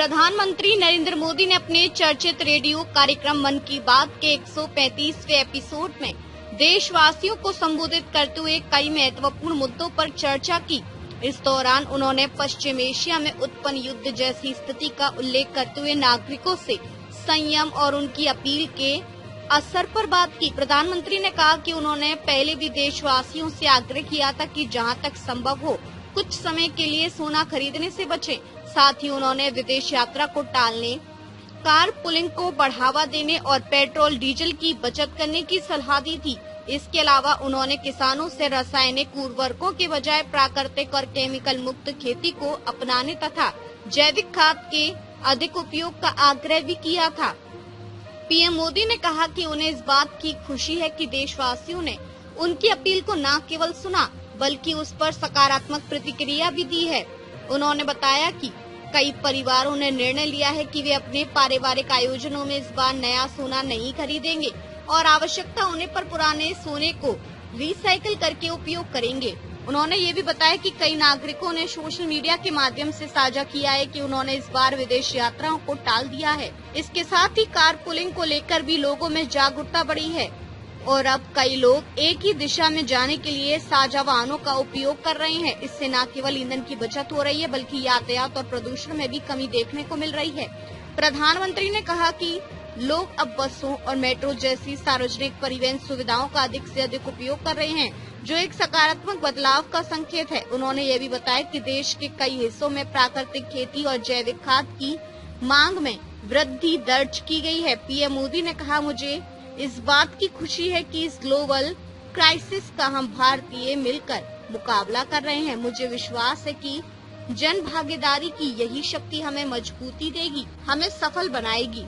प्रधानमंत्री नरेंद्र मोदी ने अपने चर्चित रेडियो कार्यक्रम मन की बात के 135वें एपिसोड में देशवासियों को संबोधित करते हुए कई महत्वपूर्ण मुद्दों पर चर्चा की। इस दौरान उन्होंने पश्चिम एशिया में उत्पन्न युद्ध जैसी स्थिति का उल्लेख करते हुए नागरिकों से संयम और उनकी अपील के असर पर बात की। प्रधानमंत्री ने कहा कि उन्होंने पहले भी देशवासियों से आग्रह किया था कि जहां तक संभव हो कुछ समय के लिए सोना खरीदने से बचें। साथ ही उन्होंने विदेश यात्रा को टालने, कार पुलिंग को बढ़ावा देने और पेट्रोल डीजल की बचत करने की सलाह दी थी। इसके अलावा उन्होंने किसानों से रासायनिक उर्वरकों के बजाय प्राकृतिक और केमिकल मुक्त खेती को अपनाने तथा जैविक खाद के अधिक उपयोग का आग्रह भी किया था। पीएम मोदी ने कहा कि उन्हें इस बात की खुशी है कि देशवासियों ने उनकी अपील को न केवल सुना बल्कि उस पर सकारात्मक प्रतिक्रिया भी दी है। उन्होंने बताया कि कई परिवारों ने निर्णय लिया है कि वे अपने पारिवारिक आयोजनों में इस बार नया सोना नहीं खरीदेंगे और आवश्यकता होने पर पुराने सोने को रिसाइकिल करके उपयोग करेंगे। उन्होंने ये भी बताया कि कई नागरिकों ने सोशल मीडिया के माध्यम से साझा किया है कि उन्होंने इस बार विदेश यात्राओं को टाल दिया है। इसके साथ ही कार पुलिंग को लेकर भी लोगों में जागरूकता बढ़ी है और अब कई लोग एक ही दिशा में जाने के लिए साझा वाहनों का उपयोग कर रहे हैं। इससे न केवल ईंधन की बचत हो रही है बल्कि यातायात और प्रदूषण में भी कमी देखने को मिल रही है। प्रधानमंत्री ने कहा कि लोग अब बसों और मेट्रो जैसी सार्वजनिक परिवहन सुविधाओं का अधिक से अधिक उपयोग कर रहे हैं, जो एक सकारात्मक बदलाव का संकेत है। उन्होंने ये भी बताया कि देश के कई हिस्सों में प्राकृतिक खेती और जैविक खाद की मांग में वृद्धि दर्ज की गई है। पीएम मोदी ने कहा, मुझे इस बात की खुशी है कि इस ग्लोबल क्राइसिस का हम भारतीय मिलकर मुकाबला कर रहे हैं। मुझे विश्वास है कि जन भागीदारी की यही शक्ति हमें मजबूती देगी, हमें सफल बनाएगी।